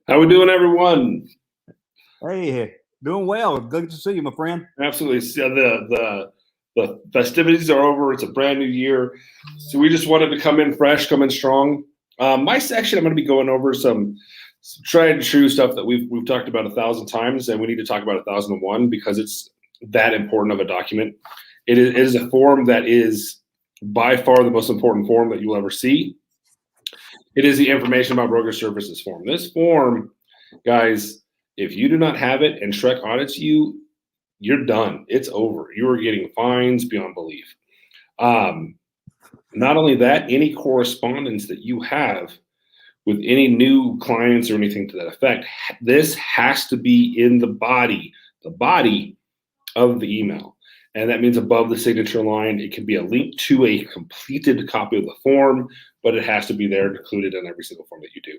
How we doing, everyone? Hey, doing well. Good to see you, my friend. Absolutely. So the festivities are over. It's a brand new year, so we just wanted to come in fresh, come in strong. My section, I'm going to be going over some tried and true stuff that we've talked about 1,000 times, and we need to talk about 1,001 because it's that important of a document. It is a form that is by far the most important form that you'll ever see. It is the information about broker services form. This form, guys, if you do not have it and Shrek audits you, you're done. It's over. You are getting fines beyond belief. Um, Not only that, any correspondence that you have with any new clients or anything to that effect, this has to be in the body of the email. And that means above the signature line, it can be a link to a completed copy of the form, but it has to be there included in every single form that you do.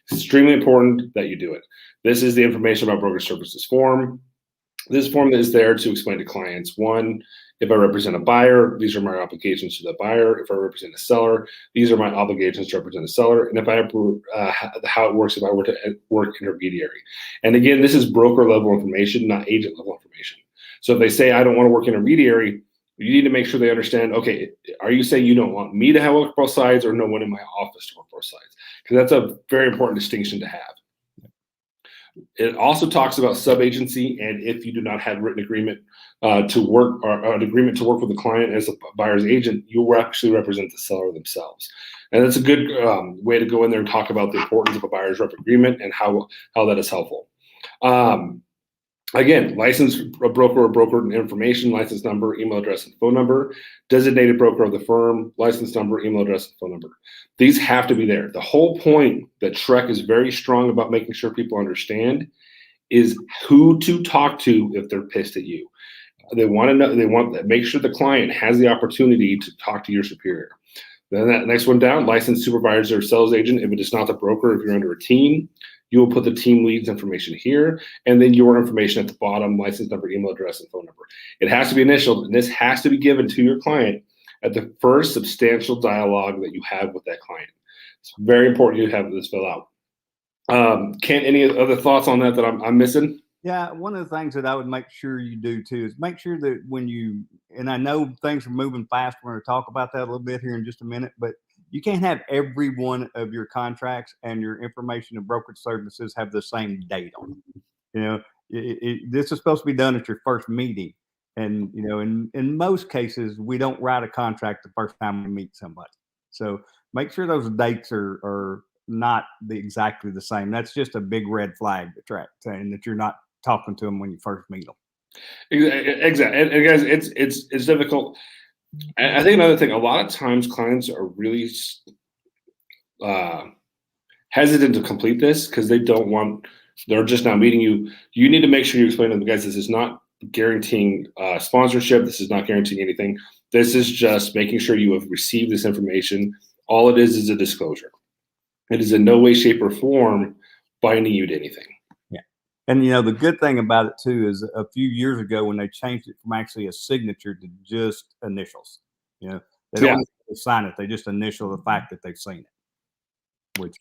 It's extremely important that you do it. This is the information about broker services form. This form is there to explain to clients, one, if I represent a buyer, these are my obligations to the buyer. If I represent a seller, these are my obligations to represent a seller. And if I how it works if I were to work intermediary. And again, this is broker level information, not agent level information. So if they say, I don't want to work intermediary, you need to make sure they understand, okay, are you saying you don't want me to have work both sides or no one in my office to work both sides? Because that's a very important distinction to have. It also talks about sub-agency, and if you do not have written agreement to work or an agreement to work with the client as a buyer's agent, you will actually represent the seller themselves. And that's a good way to go in there and talk about the importance of a buyer's rep agreement and how that is helpful. Again, licensed broker or broker information, license number, email address, and phone number, designated broker of the firm, license number, email address, and phone number. These have to be there. The whole point that Shrek is very strong about making sure people understand is who to talk to if they're pissed at you. They want to know, make sure the client has the opportunity to talk to your superior. Then that next one down, licensed supervisor or sales agent. If it is not the broker, if you're under a team, you will put the team lead's information here, and then your information at the bottom, license number, email address, and phone number. It has to be initialed, and this has to be given to your client at the first substantial dialogue that you have with that client. It's very important you have this fill out. Kent, any other thoughts on that I'm missing? Yeah, one of the things that I would make sure you do too is make sure that when you, and I know things are moving fast, we're going to talk about that a little bit here in just a minute, but you can't have every one of your contracts and your information and brokerage services have the same date on it. You know, this is supposed to be done at your first meeting. And, you know, in most cases, we don't write a contract the first time we meet somebody. So make sure those dates are not exactly the same. That's just a big red flag to track, saying that you're not talking to them when you first meet them. Exactly. And guys, it's difficult. I think another thing, a lot of times clients are really hesitant to complete this because they're just now meeting you. You need to make sure you explain to them, guys, this is not guaranteeing sponsorship. This is not guaranteeing anything. This is just making sure you have received this information. All it is a disclosure. It is in no way, shape, or form binding you to anything. Yeah. And, you know, the good thing about it, too, is a few years ago when they changed it from actually a signature to just initials, you know, they don't sign it. They just initial the fact that they've seen it,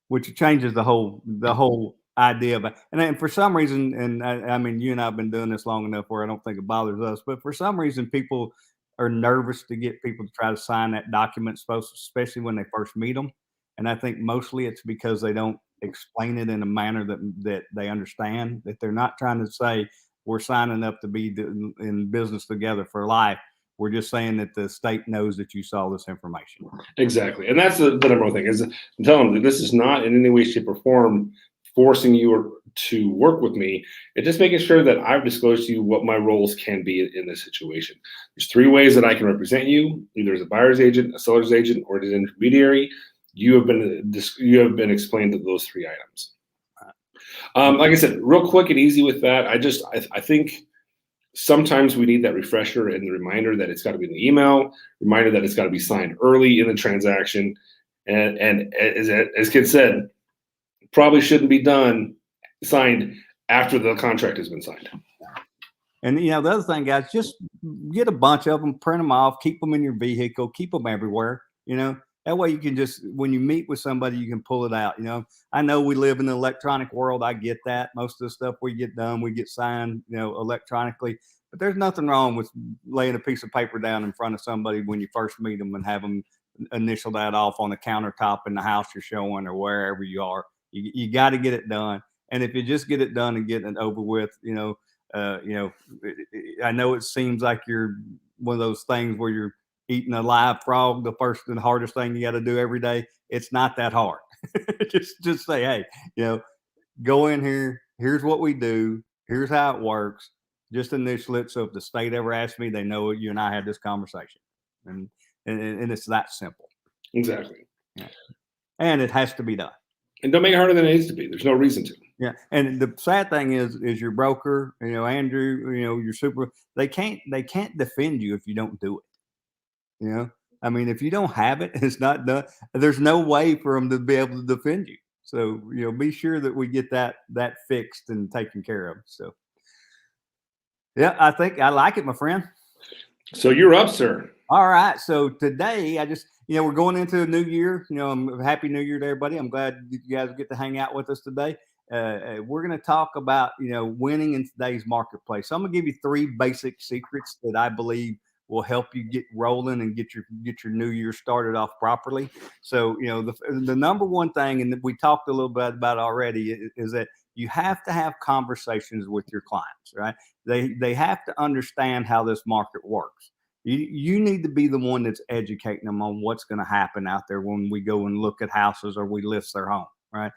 which changes the whole idea of it. And then for some reason, and I mean, you and I have been doing this long enough where I don't think it bothers us, but for some reason, people are nervous to get people to try to sign that document, especially when they first meet them. And I think mostly it's because they don't explain it in a manner that they understand, that they're not trying to say we're signing up to be in business together for life. We're just saying that the state knows that you saw this information. Exactly. And that's the number one thing is I'm telling them that this is not in any way, shape, or form forcing you to work with me. It's just making sure that I've disclosed to you what my roles can be in this situation. There's 3 ways that I can represent you, either as a buyer's agent, a seller's agent, or as an intermediary. You have been explained to those 3 items. Like I said, real quick and easy with that. I think sometimes we need that refresher and the reminder that it's got to be in the email, reminder that it's got to be signed early in the transaction. And as Kid said, probably shouldn't be signed after the contract has been signed. And, you know, the other thing, guys, just get a bunch of them, print them off, keep them in your vehicle, keep them everywhere. You know, That way you can just, when you meet with somebody, you can pull it out. I know we live in the electronic world. I get that. Most of the stuff we get done, we get signed, electronically. But there's nothing wrong with laying a piece of paper down in front of somebody when you first meet them and have them initial that off on the countertop in the house you're showing or wherever you are. You got to get it done. And if you just get it done and get it over with, I know it seems like you're one of those things where you're eating a live frog, the first and hardest thing you got to do every day. It's not that hard. just say, hey, go in here. Here's what we do. Here's how it works. Just initial it. So if the state ever asks me, they know you and I had this conversation, and it's that simple. Exactly. Yeah. And it has to be done. And don't make it harder than it needs to be. There's no reason to. Yeah. And the sad thing is your broker, Andrew, your super, they can't defend you if you don't do it. I mean, if you don't have it, it's not done. There's no way for them to be able to defend you. So, be sure that we get that fixed and taken care of. So, yeah, I think I like it, my friend. So you're up, sir. All right. So today I just, we're going into a new year. Happy New Year to everybody. I'm glad you guys get to hang out with us today. We're going to talk about, winning in today's marketplace. So I'm going to give you 3 basic secrets that I believe will help you get rolling and get your new year started off properly. So, the number one thing, and we talked a little bit about already, is that you have to have conversations with your clients, right? They have to understand how this market works. You need to be the one that's educating them on what's going to happen out there when we go and look at houses or we list their home, right?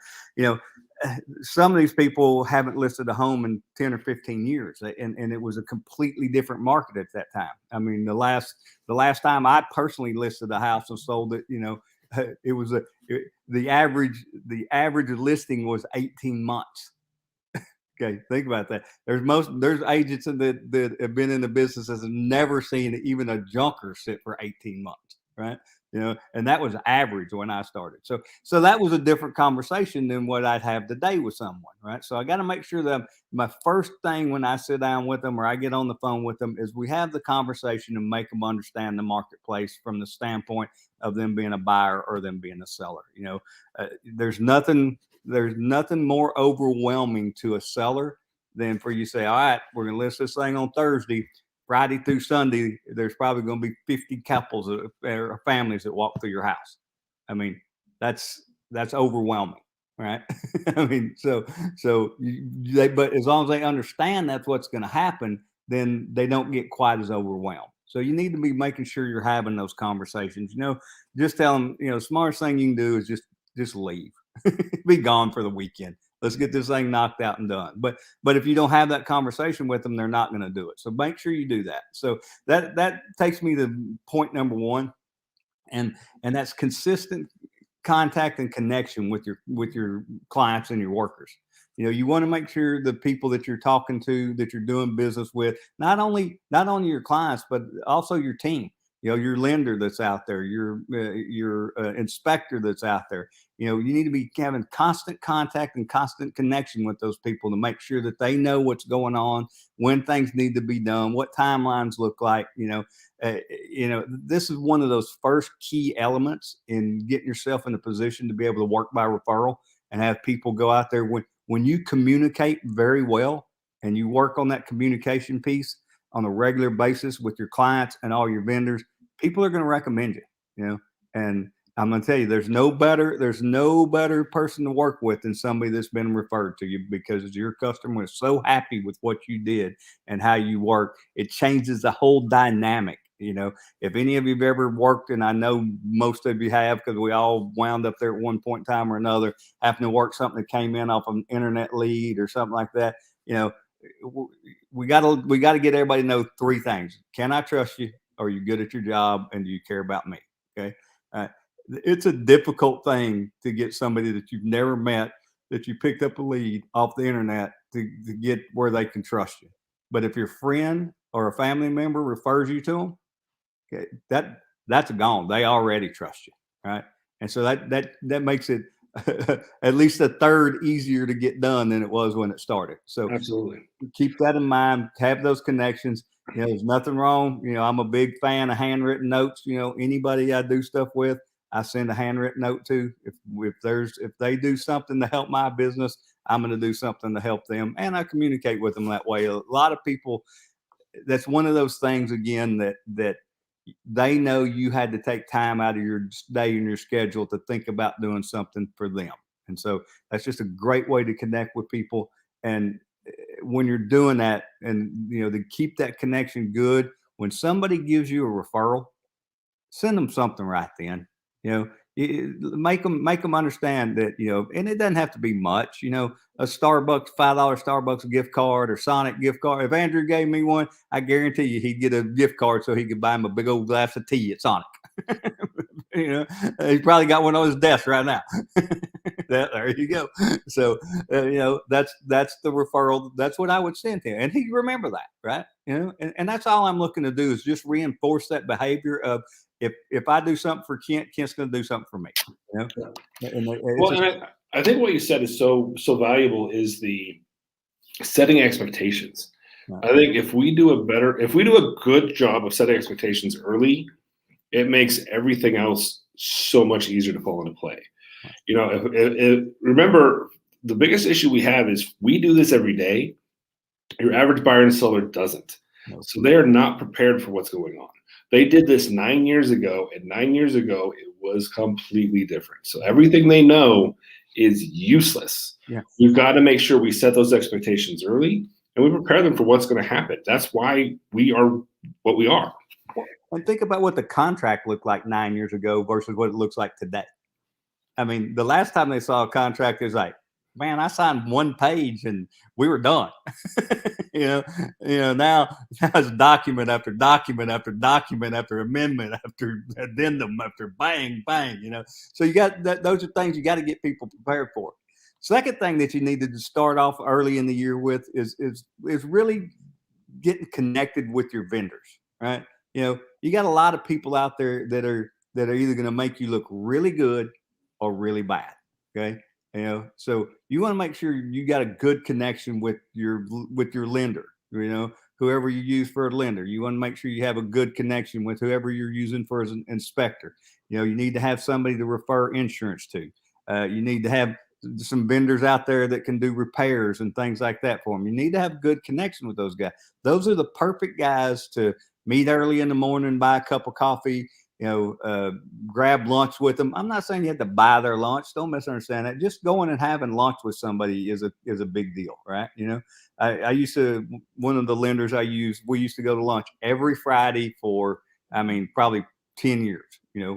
Some of these people haven't listed a home in 10 or 15 years, and it was a completely different market at that time. I mean, the last time I personally listed a house and sold it, it was the average listing was 18 months. Okay, think about that. There's agents that have been in the business that have never seen even a junker sit for 18 months, right? And that was average when I started. So that was a different conversation than what I'd have today with someone, right? So I got to make sure that my first thing when I sit down with them or I get on the phone with them is we have the conversation and make them understand the marketplace from the standpoint of them being a buyer or them being a seller. There's nothing more overwhelming to a seller than for you to say, all right, we're going to list this thing on Thursday. Friday through Sunday, there's probably going to be 50 couples or families that walk through your house. I mean, that's overwhelming, right? I mean, but as long as they understand that's what's going to happen, then they don't get quite as overwhelmed. So you need to be making sure you're having those conversations. Just tell them, the smartest thing you can do is just leave, be gone for the weekend. Let's get this thing knocked out and done. But if you don't have that conversation with them, they're not going to do it. So make sure you do that. So that takes me to point number 1, and that's consistent contact and connection with your clients and your workers. You want to make sure the people that you're talking to, that you're doing business with, not only your clients, but also your team. Your lender that's out there, your inspector that's out there. You need to be having constant contact and constant connection with those people to make sure that they know what's going on, when things need to be done, what timelines look like. This is one of those first key elements in getting yourself in a position to be able to work by referral and have people go out there. When you communicate very well and you work on that communication piece on a regular basis with your clients and all your vendors, people are going to recommend you, and I'm going to tell you, there's no better person to work with than somebody that's been referred to you, because your customer is so happy with what you did and how you work. It changes the whole dynamic. If any of you have ever worked, and I know most of you have, because we all wound up there at one point in time or another, having to work something that came in off an internet lead or something like that, we got to get everybody to know 3 things. Can I trust you? Are you good at your job? And do you care about me? Okay. It's a difficult thing to get somebody that you've never met, that you picked up a lead off the internet to get where they can trust you. But if your friend or a family member refers you to them, okay, that's gone. They already trust you. Right. And so that makes it at least a third easier to get done than it was when it started. So absolutely keep that in mind, have those connections. There's nothing wrong. I'm a big fan of handwritten notes. Anybody I do stuff with, I send a handwritten note to. If they do something to help my business, I'm going to do something to help them, and I communicate with them that way. A lot of people, that's one of those things again that they know you had to take time out of your day and your schedule to think about doing something for them. And so that's just a great way to connect with people. And when you're doing that, and to keep that connection good, when somebody gives you a referral, send them something right then. Make them understand that, and it doesn't have to be much. A Starbucks $5 Starbucks gift card or Sonic gift card. If Andrew gave me one, I guarantee you he'd get a gift card so he could buy him a big old glass of tea at Sonic. He's probably got one on his desk right now. There you go. So that's the referral. That's what I would send him, and he'd remember that, right? And that's all I'm looking to do is just reinforce that behavior of, if I do something for Kent, Kent's going to do something for me. And I think what you said is so valuable is the setting expectations. Right. I think if we do a good job of setting expectations early, it makes everything else so much easier to fall into play. Remember, the biggest issue we have is we do this every day. Your average buyer and seller doesn't. No. So they are not prepared for what's going on. They did this 9 years ago, and 9 years ago, it was completely different. So everything they know is useless. Yeah. We've got to make sure we set those expectations early, and we prepare them for what's going to happen. That's why we are what we are. And think about what the contract looked like 9 years ago versus what it looks like today. I mean, the last time they saw a contract is like, man, I signed one page and we were done. Now it's document after document after document after amendment after addendum after bang. So you got that. Those are things you got to get people prepared for. Second thing that you need to start off early in the year with is really getting connected with your vendors, right? You got a lot of people out there that are either going to make you look really good or really bad. Okay. So you want to make sure you got a good connection with your lender, whoever you use for a lender. You want to make sure you have a good connection with whoever you're using for an inspector. You need to have somebody to refer insurance to. You need to have some vendors out there that can do repairs and things like that for them. You need to have good connection with those guys. Those are the perfect guys to meet early in the morning, buy a cup of coffee, grab lunch with them. I'm not saying you have to buy their lunch. Don't misunderstand that. Just going and having lunch with somebody is a big deal, right? I used to, one of the lenders we used to go to lunch every Friday for, probably 10 years.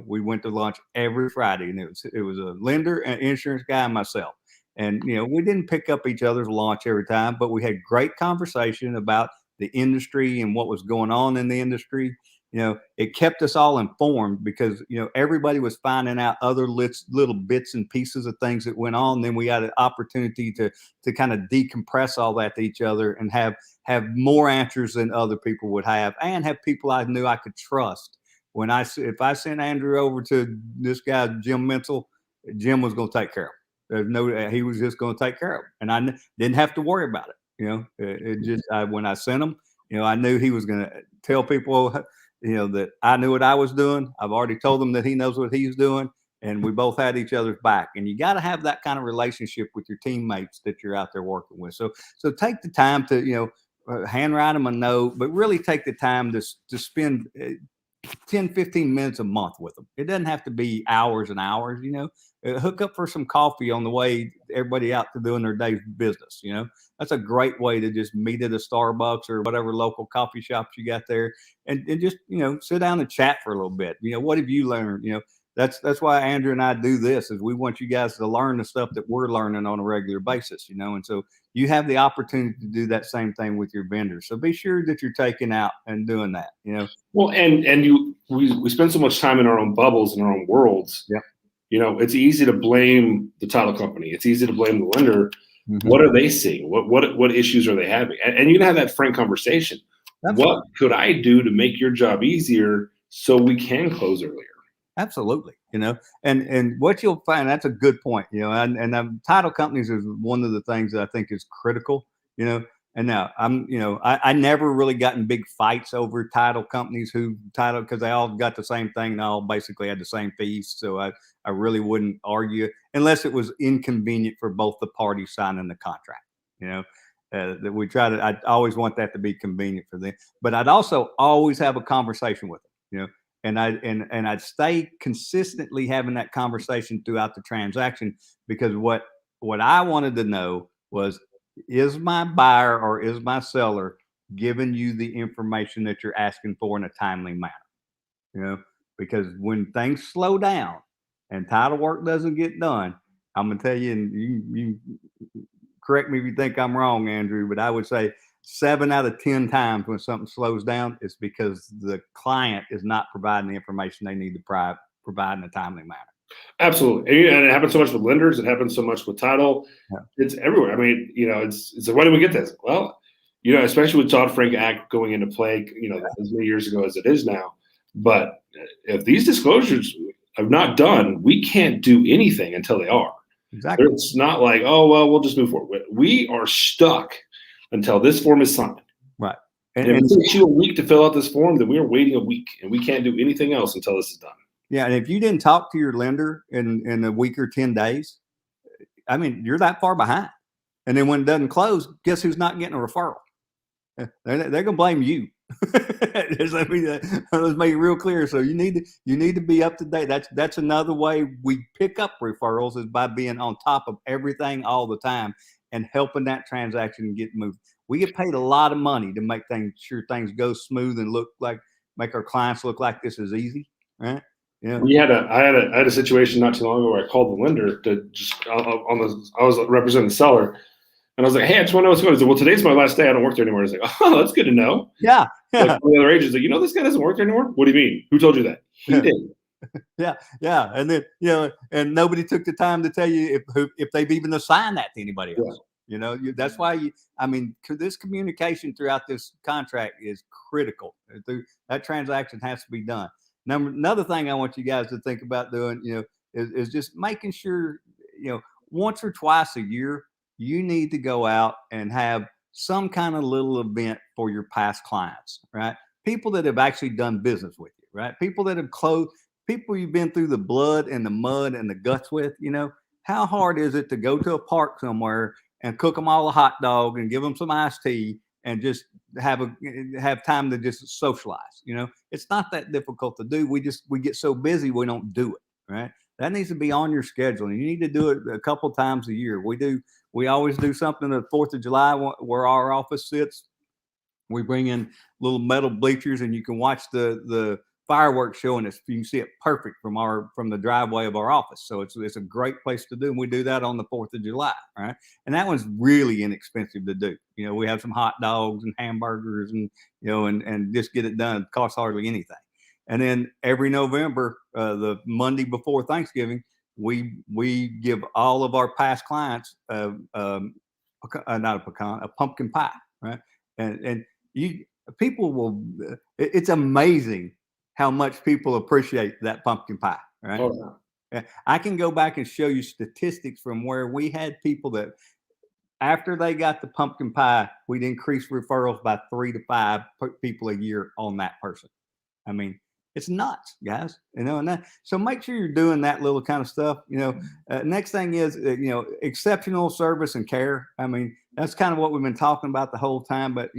We went to lunch every Friday, and it was a lender, an insurance guy, and myself. And, we didn't pick up each other's lunch every time, but we had great conversation about the industry and what was going on in the industry. It kept us all informed because, everybody was finding out other little bits and pieces of things that went on. Then we had an opportunity to kind of decompress all that to each other and have more answers than other people would have, and have people I knew I could trust. If I sent Andrew over to this guy, Jim Menzel, Jim was going to take care of him. He was just going to take care of him. And I didn't have to worry about it. When I sent him, I knew he was going to tell people, that I knew what I was doing. I've already told him that he knows what he's doing, and we both had each other's back. And you got to have that kind of relationship with your teammates that you're out there working with. So take the time to, handwrite them a note, but really take the time to spend 10, 15 minutes a month with them. It doesn't have to be hours and hours, hook up for some coffee on the way, everybody out to doing their day's business. That's a great way to just meet at a Starbucks or whatever local coffee shops you got there, and just, sit down and chat for a little bit. What have you learned? That's why Andrew and I do this, is we want you guys to learn the stuff that we're learning on a regular basis, and so you have the opportunity to do that same thing with your vendors. So be sure that you're taking out and doing that, Well, we spend so much time in our own bubbles, in our own worlds. Yeah. It's easy to blame the title company. It's easy to blame the lender. Mm-hmm. What are they seeing? What issues are they having? And you can have that frank conversation. Absolutely. What could I do to make your job easier so we can close earlier? Absolutely. And what you'll find, that's a good point, and title companies is one of the things that I think is critical. And now I never really got in big fights over title companies because they all got the same thing and all basically had the same fees. So I really wouldn't argue unless it was inconvenient for both the parties signing the contract. That we try to. I always want that to be convenient for them, but I'd also always have a conversation with them. And I'd stay consistently having that conversation throughout the transaction because what I wanted to know was, is my buyer or is my seller giving you the information that you're asking for in a timely manner? Because when things slow down and title work doesn't get done, I'm gonna tell you, and you correct me if you think I'm wrong, Andrew, but I would say 7 out of 10 times when something slows down, it's because the client is not providing the information they need to provide in a timely manner. Absolutely. And it happens so much with lenders. It happens so much with title. Yeah. It's everywhere. I mean, it's like, why did we get this? Well, especially with Dodd-Frank Act going into play, as many years ago as it is now. But if these disclosures are not done, we can't do anything until they are. Exactly. It's not like, oh, well, we'll just move forward. We are stuck until this form is signed. Right. And if it takes you a week to fill out this form, then we are waiting a week, and we can't do anything else until this is done. Yeah, and if you didn't talk to your lender in a week or 10 days, I mean, you're that far behind. And then when it doesn't close, guess who's not getting a referral? They're going to blame you. Let's make it real clear. So you need to be up to date. That's another way we pick up referrals is by being on top of everything all the time and helping that transaction get moved. We get paid a lot of money to make sure things go smooth and make our clients look like this is easy, right? Yeah. I had a situation not too long ago where I called the lender to just I was representing the seller, and I was like, "Hey, I just want to know what's going on." He said, "Well, today's my last day. I don't work there anymore." I was like, "Oh, that's good to know." Yeah. Like one of the other agents, like, this guy doesn't work there anymore. What do you mean? Who told you that? He did. Yeah, and then and nobody took the time to tell you if they've even assigned that to anybody else. Yeah. That's why this communication throughout this contract is critical. That transaction has to be done. Another thing I want you guys to think about doing, is just making sure, once or twice a year, you need to go out and have some kind of little event for your past clients, right? People that have actually done business with you, right? People that have people you've been through the blood and the mud and the guts with, how hard is it to go to a park somewhere and cook them all a hot dog and give them some iced tea and just have time to just socialize? It's not that difficult to do. We get so busy we don't do it, right? That needs to be on your schedule, and you need to do it a couple times a year. We always do something the 4th of July where our office sits. We bring in little metal bleachers, and you can watch the fireworks show, and you can see it perfect from the driveway of our office. So it's a great place to do. And we do that on the 4th of July, right? And that one's really inexpensive to do. We have some hot dogs and hamburgers and just get it done. It costs hardly anything. And then every November, the Monday before Thanksgiving, we give all of our past clients not a pecan, a pumpkin pie, right? And people will. It's amazing how much people appreciate that pumpkin pie, right? Oh, yeah. I can go back and show you statistics from where we had people that after they got the pumpkin pie, we'd increase referrals by 3 to 5 people a year on that person. I mean, it's nuts, guys. So make sure you're doing that little kind of stuff. Next thing is, exceptional service and care. I mean, that's kind of what we've been talking about the whole time. But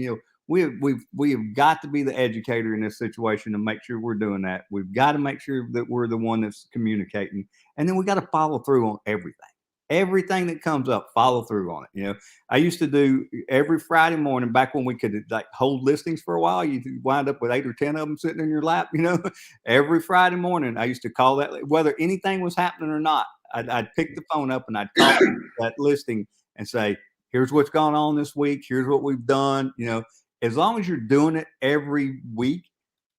we have got to be the educator in this situation to make sure we're doing that. We've got to make sure that we're the one that's communicating, and then we got to follow through on everything that comes up. Follow through on it. I used to do every Friday morning back when we could hold listings for a while. You wind up with 8 or 10 of them sitting in your lap. Every Friday morning I used to call that, whether anything was happening or not. I'd pick the phone up and I'd call that listing and say, "Here's what's going on this week. Here's what we've done." As long as you're doing it every week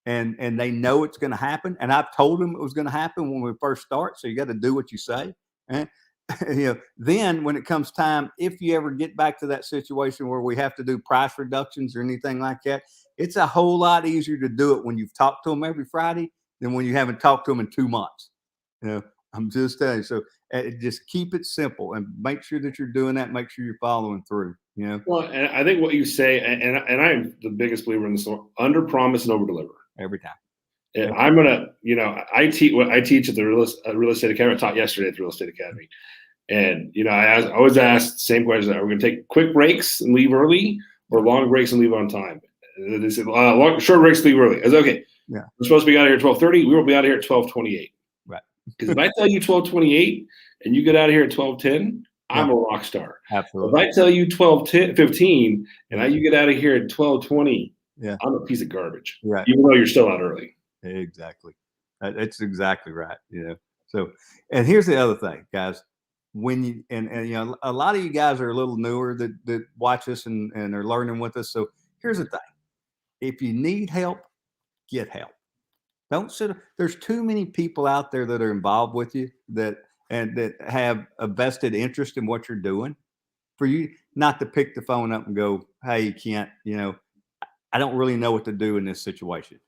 and they know it's going to happen. And I've told them it was going to happen when we first start. So you got to do what you say. Right? Then when it comes time, if you ever get back to that situation where we have to do price reductions or anything like that, it's a whole lot easier to do it when you've talked to them every Friday than when you haven't talked to them in 2 months. I'm just telling you. So just keep it simple and make sure that you're doing that. Make sure you're following through. Well, and I think what you say, and I'm the biggest believer in this: under promise and over deliver. Every time. And I'm gonna, I teach at the real estate academy. I taught yesterday at the real estate academy, and I always ask the same question: are we gonna take quick breaks and leave early, or long breaks and leave on time? They said short breaks, leave early. I said, okay. Yeah. We're supposed to be out of here at 12:30. We will be out of here at 12:28. Right. Because if I tell you 12:28 and you get out of here at 12:10, I'm a rock star. Absolutely. If I tell you 12:15 and you get out of here at 12:20, I'm a piece of garbage. Right. Even though you're still out early. Exactly. That's exactly right. So, and here's the other thing, guys. When you and a lot of you guys are a little newer that watch us and are learning with us. So here's the thing: if you need help, get help. Don't sit. There's too many people out there that are involved with you that have a vested interest in what you're doing. For you not to pick the phone up and go, "Hey, Kent, I don't really know what to do in this situation.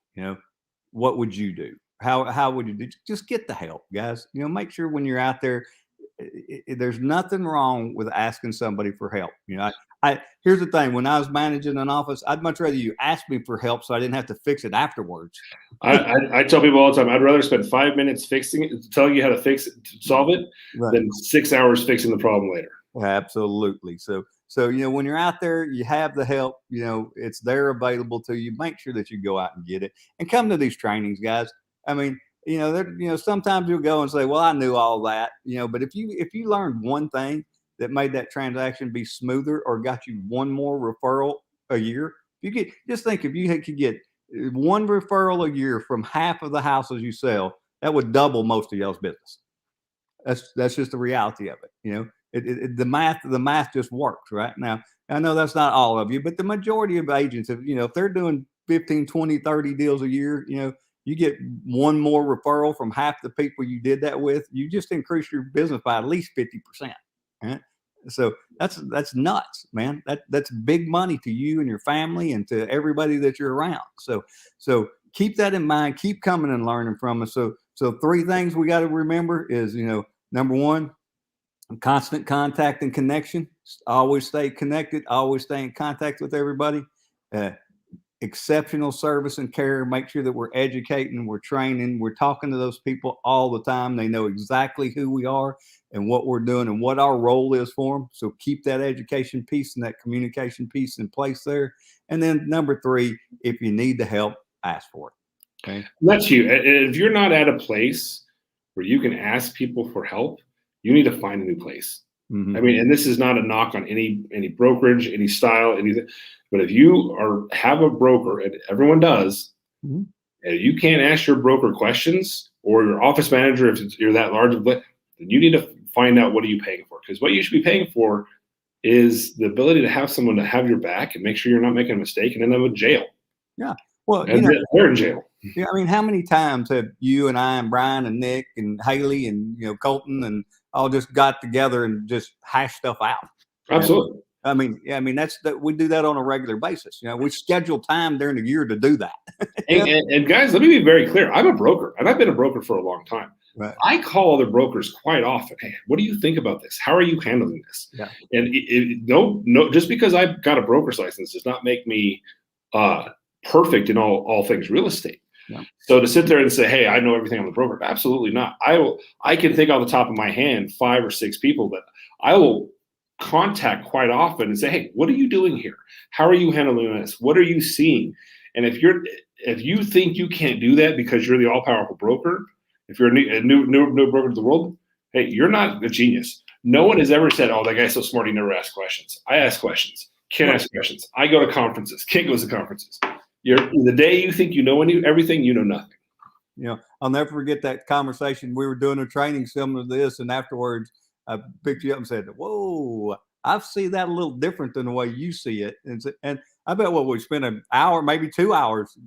What would you do? How would you do?" Just get the help, guys. Make sure when you're out there, there's nothing wrong with asking somebody for help. Here's the thing: when I was managing an office, I'd much rather you ask me for help so I didn't have to fix it afterwards. I tell people all the time, I'd rather spend 5 minutes fixing it, telling you how to fix it, to solve it, than 6 hours fixing the problem later. Absolutely. So when you're out there, you have the help. It's there available to you. Make sure that you go out and get it, and come to these trainings, guys. I mean, sometimes you'll go and say, "Well, I knew all that," but if you learned one thing that made that transaction be smoother or got you one more referral a year, just think if you could get one referral a year from half of the houses you sell, that would double most of y'all's business. That's just the reality of it. The math just works right now. I know that's not all of you, but the majority of agents, if they're doing 15, 20, 30 deals a year, you get one more referral from half the people you did that with, you just increase your business by at least 50%. Right? So that's nuts, man. That's big money to you and your family and to everybody that you're around. So keep that in mind. Keep coming and learning from us. So 3 things we got to remember is, number 1, constant contact and connection. Always stay connected. Always stay in contact with everybody. Exceptional service and care. Make sure that we're educating, we're training, we're talking to those people all the time. They know exactly who we are and what we're doing and what our role is for them. So keep that education piece and that communication piece in place there. And then number 3, if you need the help, ask for it. Okay. That's you. If you're not at a place where you can ask people for help, you need to find a new place. Mm-hmm. I mean, and this is not a knock on any brokerage, any style, anything. But if you have a broker, and everyone does, mm-hmm. and you can't ask your broker questions or your office manager, if you're that large, then you need to find out what are you paying for. Because what you should be paying for is the ability to have someone to have your back and make sure you're not making a mistake and end up in jail. Yeah. Well, they're in jail. Yeah. I mean, how many times have you and I and Brian and Nick and Haley and Colton and all just got together and just hash stuff out? Absolutely. I mean, we do that on a regular basis. We schedule time during the year to do that. and guys, let me be very clear. I'm a broker, and I've been a broker for a long time. Right. I call other brokers quite often. Hey, what do you think about this? How are you handling this? Yeah. And no, just because I've got a broker's license does not make me perfect in all things real estate. Yeah. So to sit there and say, "Hey, I know everything on the broker," absolutely not. I can think off the top of my hand 5 or 6 people that I will contact quite often and say, "Hey, what are you doing here? How are you handling this? What are you seeing?" And if you think you can't do that because you're the all-powerful broker, if you're a new broker to the world, hey, you're not a genius. No one has ever said, "Oh, that guy's so smart, he never asks questions." I ask questions. Ken asks questions. I go to conferences. Ken goes to conferences. The day you think you know everything, you know nothing. I'll never forget that conversation. We were doing a training similar to this, and afterwards I picked you up and said, "Whoa, I see that a little different than the way you see it." And I bet we spent an hour, maybe 2 hours,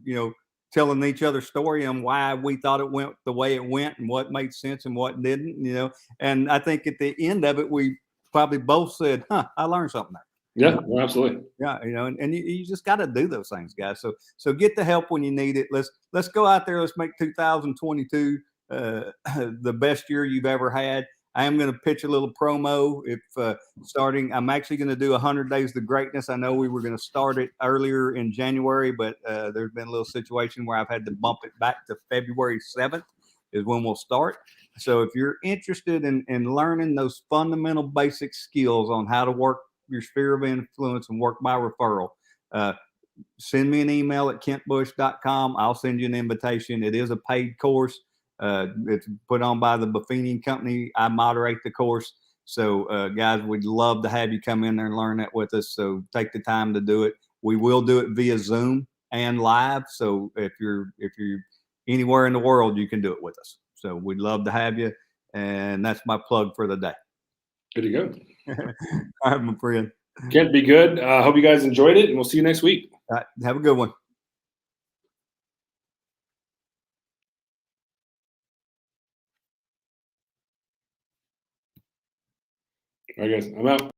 telling each other story on why we thought it went the way it went and what made sense and what didn't, And I think at the end of it, we probably both said, I learned something there. Yeah, absolutely. Yeah, and you just got to do those things, guys. So get the help when you need it. Let's go out there. Let's make 2022 the best year you've ever had. I am going to pitch a little promo. If starting, I'm actually going to do 100 Days to Greatness. I know we were going to start it earlier in January, but there's been a little situation where I've had to bump it back to February 7th is when we'll start. So if you're interested in learning those fundamental basic skills on how to work your sphere of influence and work by referral, send me an email at kentbush.com. I'll send you an invitation. It is a paid course. It's put on by the Buffini Company. I moderate the course. So, guys, we'd love to have you come in there and learn that with us. So take the time to do it. We will do it via Zoom and live. So if you're anywhere in the world, you can do it with us. So we'd love to have you. And that's my plug for the day. Good to go. All right, my friend. Kent, be good. Hope you guys enjoyed it, and we'll see you next week. All right, have a good one. All right, guys, I'm out.